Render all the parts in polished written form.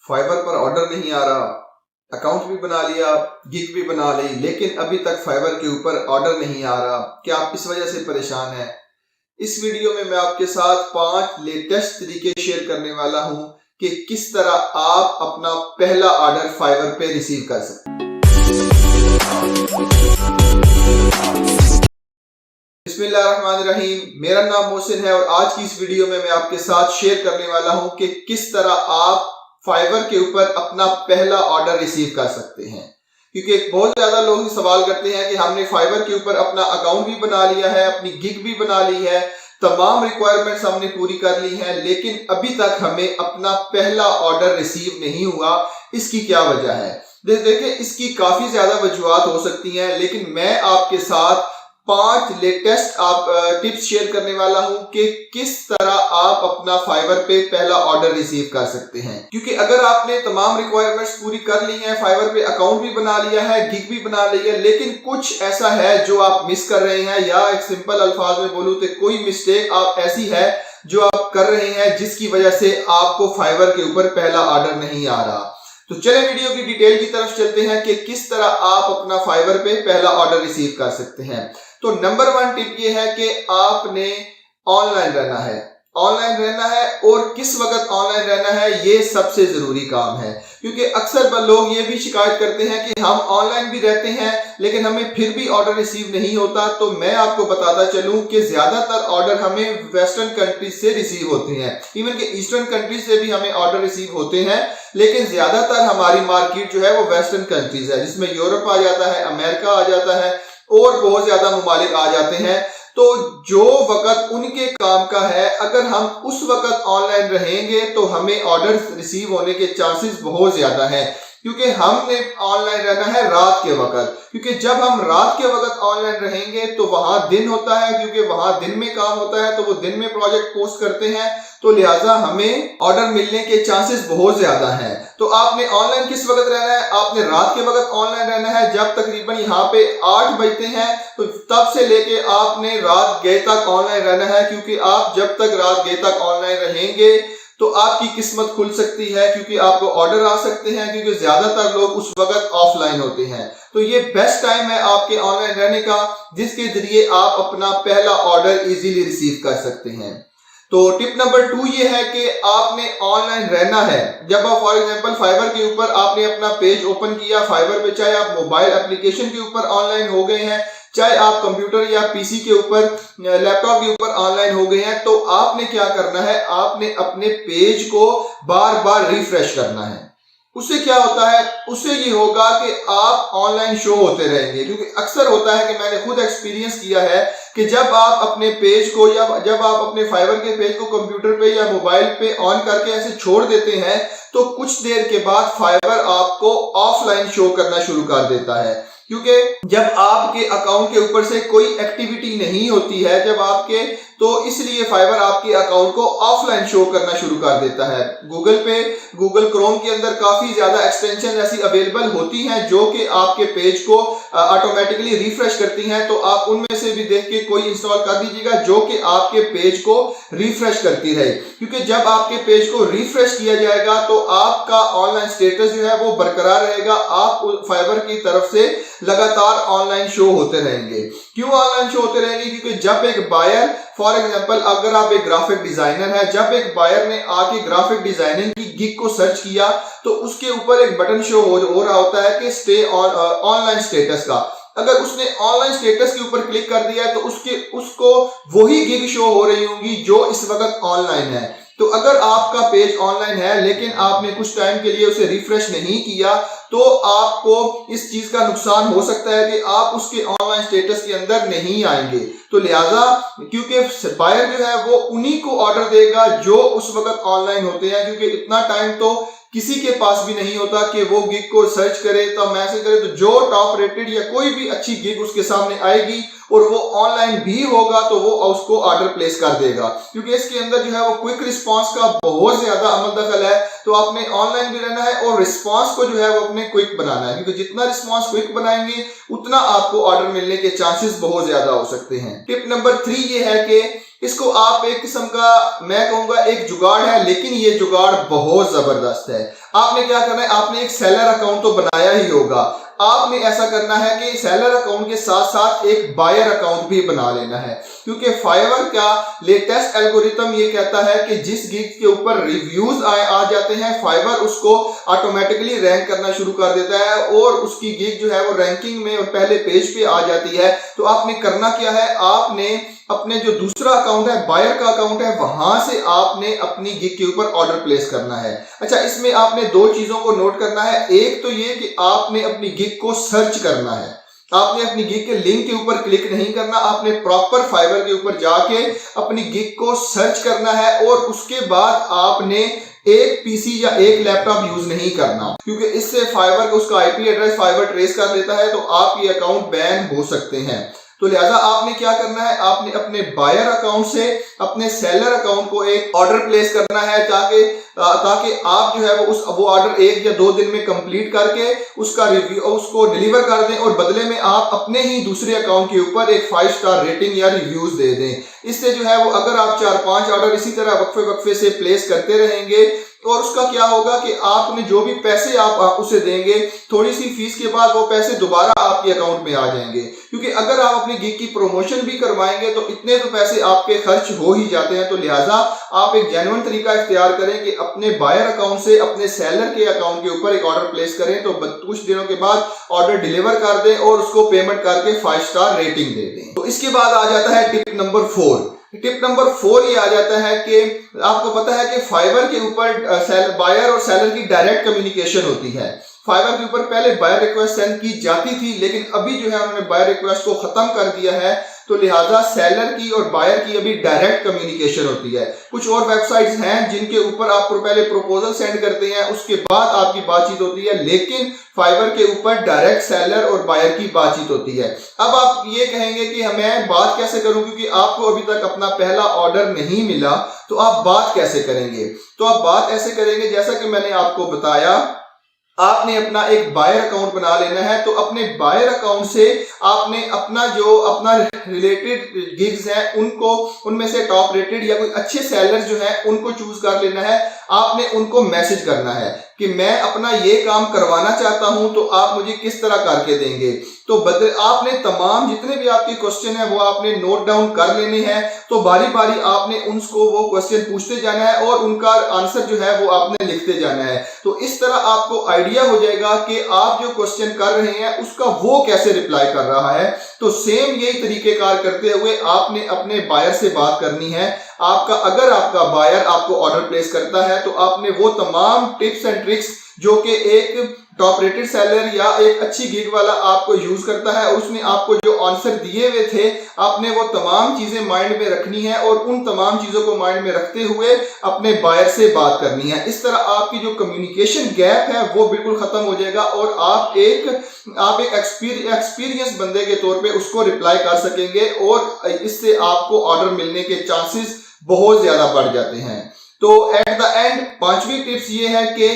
Fibre पर order नहीं आ रहा, अकाउंट भी बना लिया, गिग भी बना ली, लेकिन अभी तक फाइवर के ऊपर ऑर्डर नहीं आ रहा। क्या आप इस वजह से परेशान हैं? इस वीडियो में मैं आपके साथ 5 लेटेस्ट तरीके शेयर करने वाला हूं कि किस तरह आप अपना पहला ऑर्डर फाइवर पे रिसीव कर सकते हैं। बिस्मिल्लाहिर्रहमानिर्रहीम, मेरा नाम मोहसिन है और आज की इस वीडियो में मैं आपके साथ शेयर करने वाला हूं कि किस तरह आप फाइवर के ऊपर अपना पहला ऑर्डर रिसीव कर सकते हैं। क्योंकि बहुत ज्यादा लोग सवाल करते हैं कि हमने फाइवर के ऊपर अपना अकाउंट भी बना लिया है, अपनी गिग भी बना ली है, तमाम रिक्वायरमेंट्स हमने पूरी कर ली हैं, लेकिन अभी तक हमें अपना पहला ऑर्डर रिसीव नहीं हुआ। इसकी क्या वजह है? देखिए, इसकी काफी ज्यादा वजूहात हो सकती हैं, लेकिन मैं आपके साथ 5 लेटेस्ट टिप्स शेयर करने वाला हूं कि किस तरह आप अपना फाइवर पे पहला ऑर्डर रिसीव कर सकते हैं। क्योंकि अगर आपने तमाम रिक्वायरमेंट्स पूरी कर ली हैं, फाइवर पे अकाउंट भी बना लिया है, गिग भी बना ली है, लेकिन कुछ ऐसा है जो आप मिस कर रहे हैं, या एक सिंपल अल्फाज में बोलूं तो कोई मिस्टेक आप ऐसी है जो आप कर रहे हैं जिसकी वजह से आपको फाइवर के ऊपर पहला ऑर्डर नहीं आ रहा। तो चले वीडियो की डिटेल की तरफ चलते हैं कि किस तरह आप अपना फाइवर पे पहला ऑर्डर रिसीव कर सकते हैं। तो नंबर 1 टिप ये है कि आपने ऑनलाइन रहना है। ऑनलाइन रहना है, और किस वक्त ऑनलाइन रहना है ये सबसे जरूरी काम है। क्योंकि अक्सर लोग ये भी शिकायत करते हैं कि हम ऑनलाइन भी रहते हैं लेकिन हमें फिर भी ऑर्डर रिसीव नहीं होता। तो मैं आपको बताता चलूं कि ज्यादातर ऑर्डर हमें वेस्टर्न कंट्रीज से रिसीव होते हैं, इवन कि ईस्टर्न कंट्रीज से भी हमें ऑर्डर रिसीव होते हैं, लेकिन ज्यादातर हमारी मार्केट जो है वो वेस्टर्न कंट्रीज है, जिसमें यूरोप आ जाता है, अमेरिका आ जाता है और बहुत ज्यादा ममालिक आ जाते हैं। तो जो वक्त उनके काम का है, अगर हम उस वक्त ऑनलाइन रहेंगे तो हमें ऑर्डर रिसीव होने के चांसेस बहुत ज्यादा हैं। क्योंकि हमने ऑनलाइन रहना है रात के वक्त, क्योंकि जब हम रात के वक्त ऑनलाइन रहेंगे तो वहां दिन होता है, क्योंकि वहां दिन में काम होता है तो वो दिन में प्रोजेक्ट पोस्ट करते हैं, तो लिहाजा हमें ऑर्डर मिलने के चांसेस बहुत ज्यादा हैं। तो आपने ऑनलाइन किस वक्त रहना है? आपने रात के वक्त ऑनलाइन रहना है। जब तकरीबन यहाँ पे 8 बजते हैं तो तब से लेके आपने रात गए तक ऑनलाइन रहना है, क्योंकि आप जब तक रात गए तक ऑनलाइन रहेंगे तो आपकी किस्मत खुल सकती है, क्योंकि आपको ऑर्डर आ सकते हैं, क्योंकि ज्यादातर लोग उस वक्त ऑफलाइन होते हैं। तो ये बेस्ट टाइम है आपके ऑनलाइन रहने का, जिसके जरिए आप अपना पहला ऑर्डर इजीली रिसीव कर सकते हैं। तो टिप नंबर 2 ये है कि आपने ऑनलाइन रहना है। जब आप फॉर एग्जांपल फाइवर के ऊपर आपने अपना पेज ओपन किया फाइवर पे, चाहे आप मोबाइल एप्लीकेशन के ऊपर ऑनलाइन हो गए हैं, चाहे आप कंप्यूटर या पीसी के ऊपर, लैपटॉप के ऊपर ऑनलाइन हो गए हैं, तो आपने क्या करना है? आपने अपने पेज को बार बार रिफ्रेश करना है। उससे क्या होता है? उससे ये होगा कि आप ऑनलाइन शो होते रहेंगे। क्योंकि अक्सर होता है कि मैंने खुद एक्सपीरियंस किया है कि जब आप अपने पेज को, या जब आप अपने फाइवर के पेज को कंप्यूटर पे या मोबाइल पे ऑन करके ऐसे छोड़ देते हैं, तो कुछ देर के बाद फाइवर आपको ऑफलाइन शो करना शुरू कर देता है। क्योंकि जब आपके अकाउंट के ऊपर से कोई एक्टिविटी नहीं होती है जब आपके, तो इसलिए फाइवर आपके अकाउंट को ऑफलाइन शो करना शुरू कर देता है। गूगल क्रोम के अंदर काफी ज्यादा एक्सटेंशन ऐसी अवेलेबल होती हैं जो कि आपके पेज को ऑटोमेटिकली रिफ्रेश करती हैं। तो आप उनमें से भी देख के कोई इंस्टॉल कर दीजिएगा जो कि आपके पेज को रिफ्रेश करती रहे। क्योंकि जब आपके पेज को रिफ्रेश किया जाएगा तो आपका ऑनलाइन स्टेटस जो है वो बरकरार रहेगा, आप फाइवर की तरफ से लगातार ऑनलाइन शो होते रहेंगे। क्यों ऑनलाइन शो होते रहेंगे? क्योंकि जब एक बायर, फॉर एग्जांपल अगर आप एक ग्राफिक डिजाइनर है, जब एक बायर ने आके ग्राफिक डिजाइनिंग की गिग को सर्च किया तो उसके ऊपर एक बटन शो हो रहा होता है कि स्टे ऑनलाइन स्टेटस का। अगर उसने ऑनलाइन स्टेटस के ऊपर क्लिक कर दिया है तो उसको वही गिग शो हो रही होंगी जो इस वक्त ऑनलाइन है। तो अगर आपका पेज ऑनलाइन है लेकिन आपने कुछ टाइम के लिए उसे रिफ्रेश नहीं किया, तो आपको इस चीज का नुकसान हो सकता है कि आप उसके ऑनलाइन स्टेटस के अंदर नहीं आएंगे। तो लिहाजा, क्योंकि बायर जो है वो उन्हीं को ऑर्डर देगा जो उस वक्त ऑनलाइन होते हैं, क्योंकि इतना टाइम तो किसी के पास भी नहीं होता कि वो गिग को सर्च करे तो मैसेज करे, तो जो टॉप रेटेड या कोई भी अच्छी गिग उसके सामने आएगी और वो ऑनलाइन भी होगा तो वो उसको ऑर्डर प्लेस कर देगा। क्योंकि इसके अंदर जो है वो क्विक रिस्पांस का बहुत ज्यादा अमल दखल है। तो आपने ऑनलाइन भी रहना है और रिस्पांस को जो है वो अपने क्विक बनाना है, क्योंकि जितना रिस्पांस क्विक बनाएंगे उतना आपको ऑर्डर मिलने के चांसेस बहुत ज्यादा हो सकते हैं। टिप नंबर 3 ये है कि इसको आप एक किस्म का, मैं कहूंगा एक जुगाड़ है, लेकिन ये जुगाड़ बहुत जबरदस्त है। आपने क्या करना है, आपने एक सेलर अकाउंट तो बनाया ही होगा, आपने ऐसा करना है कि सेलर अकाउंट के साथ साथ एक बायर अकाउंट भी बना लेना है, क्योंकि फाइवर का लेटेस्ट एल्गोरिथम ये कहता है कि जिस गिग के ऊपर रिव्यूज आ जाते हैं, फाइवर उसको ऑटोमेटिकली रैंक करना शुरू कर देता है और उसकी गिग जो है वो रैंकिंग में और पहले पेज पे आ जाती है। तो आपने करना क्या है, आपने अपने जो दूसरा अकाउंट है, बायर का अकाउंट है, वहां से आपने अपनी गिग के ऊपर ऑर्डर प्लेस करना है। अच्छा, इसमें आपने दो चीजों को नोट करना है। एक तो ये कि आपने अपनी गिग को सर्च करना है, आपने अपनी गिग के लिंक के ऊपर क्लिक नहीं करना, आपने प्रॉपर फाइवर के ऊपर जाके अपनी गिग को सर्च करना है और उसके बाद आपने एक पीसी या एक लैपटॉप यूज नहीं करना, क्योंकि इससे फाइवर का उसका आईपी एड्रेस फाइवर ट्रेस कर लेता है, तो आप ये अकाउंट बैन हो सकते हैं। तो लिहाजा आपने क्या करना है, आपने अपने बायर अकाउंट से अपने सेलर अकाउंट को एक ऑर्डर प्लेस करना है, ताकि आप जो है वो ऑर्डर 1 या 2 दिन में कंप्लीट करके उसका रिव्यू उसको डिलीवर कर दें और बदले में आप अपने ही दूसरे अकाउंट के ऊपर एक 5 स्टार रेटिंग या रिव्यूज दे दें। इससे जो है वो अगर आप 4-5 ऑर्डर इसी तरह वक्फे से प्लेस करते रहेंगे, और उसका क्या होगा कि आपने जो भी पैसे आप उसे देंगे, थोड़ी सी फीस के बाद वो पैसे दोबारा आपके अकाउंट में आ जाएंगे, क्योंकि अगर आप अपनी गिग की प्रमोशन भी करवाएंगे तो इतने तो पैसे आपके खर्च हो ही जाते हैं। तो लिहाजा आप एक जेन्युइन तरीका इख्तियार करें कि अपने बायर अकाउंट से अपने सेलर के अकाउंट के ऊपर एक ऑर्डर प्लेस करें, तो कुछ दिनों के बाद ऑर्डर डिलीवर कर दें और उसको पेमेंट करके 5 स्टार रेटिंग दे दें। तो इसके बाद आ जाता है टिप नंबर 4। टिप नंबर 4 ये आ जाता है कि आपको पता है कि फाइवर के ऊपर बायर और सेलर की डायरेक्ट कम्युनिकेशन होती है। फाइवर के ऊपर पहले बायर रिक्वेस्ट सेंड की जाती थी, लेकिन अभी जो है उन्होंने बायर रिक्वेस्ट को खत्म कर दिया है, तो लिहाजा सेलर की और बायर की अभी डायरेक्ट कम्युनिकेशन होती है। कुछ और वेबसाइट्स हैं जिनके ऊपर आप पहले प्रपोजल सेंड करते हैं, उसके बाद आपकी बातचीत होती है, लेकिन फाइवर के ऊपर डायरेक्ट सेलर और बायर की बातचीत होती है। अब आप ये कहेंगे कि मैं बात कैसे करूं, क्योंकि आपको अभी तक अपना पहला ऑर्डर नहीं मिला, तो आप बात कैसे करेंगे? तो आप बात ऐसे करेंगे जैसा कि मैंने आपको बताया, आपने अपना एक बायर अकाउंट बना लेना है। तो अपने बायर अकाउंट से आपने अपना रिलेटेड गिग्स हैं उनमें से टॉप रेटेड या कोई अच्छे सेलर जो हैं उनको चूज कर लेना है। आपने उनको मैसेज करना है कि मैं अपना ये काम करवाना चाहता हूं, तो आप मुझे किस तरह करके देंगे। तो आपने तमाम जितने भी आपके क्वेश्चन है वो आपने नोट डाउन कर लेने हैं। तो बारी बारी आपने उनको वो क्वेश्चन पूछते जाना है और उनका आंसर जो है वो आपने लिखते जाना है। तो इस तरह आपको आइडिया हो जाएगा कि आप जो क्वेश्चन कर रहे हैं उसका वो कैसे रिप्लाई कर रहा है। तो सेम यही तरीकेकार करते हुए आपने अपने बायर से बात करनी है। अगर आपका बायर आपको ऑर्डर प्लेस करता है, तो आपने वो तमाम टिप्स एंड ट्रिक्स जो कि एक टॉप रेटेड सेलर या एक अच्छी गिग वाला आपको यूज करता है, उसने आपको जो आंसर दिए हुए थे, आपने वो तमाम चीजें माइंड में रखनी है और उन तमाम चीजों को माइंड में रखते हुए अपने बायर से बात करनी है। इस तरह आपकी जो कम्युनिकेशन गैप है वो बिल्कुल खत्म हो जाएगा और आप एक एक्सपीरियंस बंदे के तौर पे उसको रिप्लाई कर सकेंगे और इससे आपको ऑर्डर मिलने के चांसेस बहुत ज्यादा बढ़ जाते हैं। तो एट द एंड 5वीं टिप्स ये है कि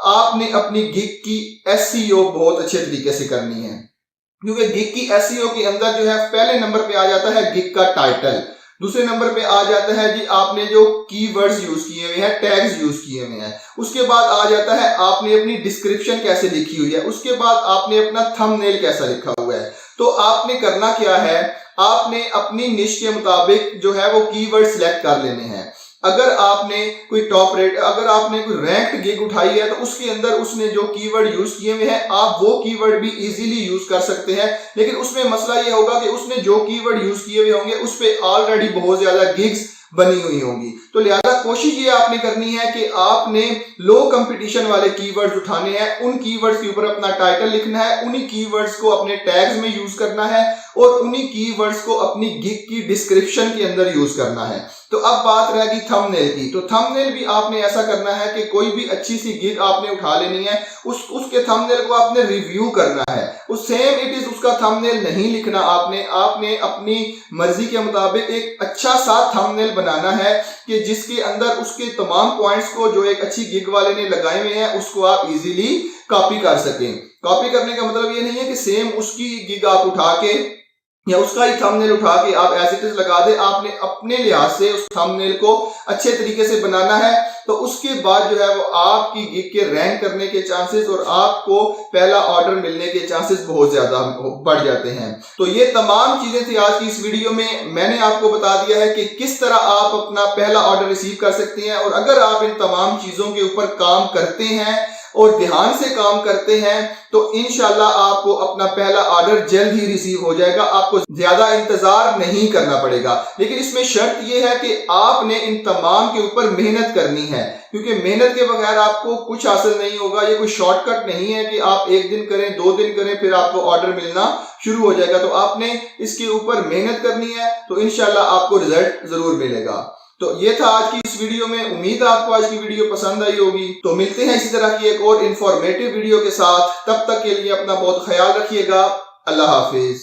आपने अपनी गिग की एसईओ बहुत अच्छे तरीके से करनी है, क्योंकि गिग की एसईओ के अंदर जो है पहले नंबर पे आ जाता है गिग का टाइटल, दूसरे नंबर पे आ जाता है जी आपने जो कीवर्ड्स यूज किए हुए हैं, टैग्स यूज किए हुए हैं, उसके बाद आ जाता है आपने अपनी डिस्क्रिप्शन कैसे लिखी हुई है, उसके बाद आपने अपना थंबनेल कैसा लिखा हुआ है। तो आपने करना क्या है, आपने अपनी निश के मुताबिक जो है वो कीवर्ड सिलेक्ट कर लेने हैं। अगर आपने कोई अगर आपने कोई रैंक्ड गिग उठाई है, तो उसके अंदर उसने जो कीवर्ड यूज किए हुए हैं आप वो कीवर्ड भी इजीली यूज कर सकते हैं, लेकिन उसमें मसला ये होगा कि उसने जो कीवर्ड यूज किए हुए होंगे उस पे ऑलरेडी बहुत ज्यादा गिग्स बनी हुई होंगी। तो लिहाजा कोशिश ये आपने करनी है कि आपने लो कंपटीशन वाले कीवर्ड्स उठाने हैं, उन कीवर्ड्स के ऊपर अपना टाइटल लिखना है, उन्हीं कीवर्ड्स को अपने टैग्स में यूज करना है और उन्हीं कीवर्ड्स को अपनी गिग की डिस्क्रिप्शन के अंदर यूज करना है। तो अब बात रहेगी थंबनेल की। तो थंबनेल भी आपने ऐसा करना है कि कोई भी अच्छी सी गिग आपने उठा लेनी है, उसके थंबनेल को आपने रिव्यू करना है, उस सेम इट इज उसका थंबनेल नहीं लिखना आपने अपनी मर्जी के मुताबिक एक अच्छा सा थंबनेल बनाना है कि जिसके अंदर उसके तमाम पॉइंट्स को जो एक अच्छी गिग वाले ने लगाए हुए हैं उसको आप इजीली कॉपी कर सकें। कॉपी करने का मतलब ये नहीं है कि सेम उसकी गिग आप उठा के या उसका ही थंबनेल उठा के आप एज इट इज लगा दे। आपने अपने लिहाज से उस थंबनेल को अच्छे तरीके से बनाना है, तो उसके बाद जो है वो आपकी गिग के रैंक करने के चांसेस और आपको पहला ऑर्डर मिलने के चांसेस बहुत ज्यादा बढ़ जाते हैं। तो ये तमाम चीजें थी आज की इस वीडियो में। मैंने आपको बता दिया है कि किस तरह आप अपना पहला ऑर्डर रिसीव कर सकते हैं, और अगर आप इन तमाम चीजों के ऊपर काम करते हैं और ध्यान से काम करते हैं तो इंशाल्लाह आपको अपना पहला ऑर्डर जल्द ही रिसीव हो जाएगा। आपको ज्यादा इंतजार नहीं करना पड़ेगा, लेकिन इसमें शर्त यह है कि आपने इन तमाम के ऊपर मेहनत करनी है, क्योंकि मेहनत के बगैर आपको कुछ हासिल नहीं होगा। ये कोई शॉर्टकट नहीं है कि आप एक दिन करें, 2 दिन करें, फिर आपको ऑर्डर मिलना शुरू हो जाएगा। तो आपने इसके ऊपर मेहनत करनी है, तो इंशाल्लाह आपको रिजल्ट जरूर मिलेगा। तो ये था आज की इस वीडियो में। उम्मीद है आपको आज की वीडियो पसंद आई होगी। तो मिलते हैं इसी तरह की एक और इंफॉर्मेटिव वीडियो के साथ। तब तक के लिए अपना बहुत ख्याल रखिएगा। अल्लाह हाफिज।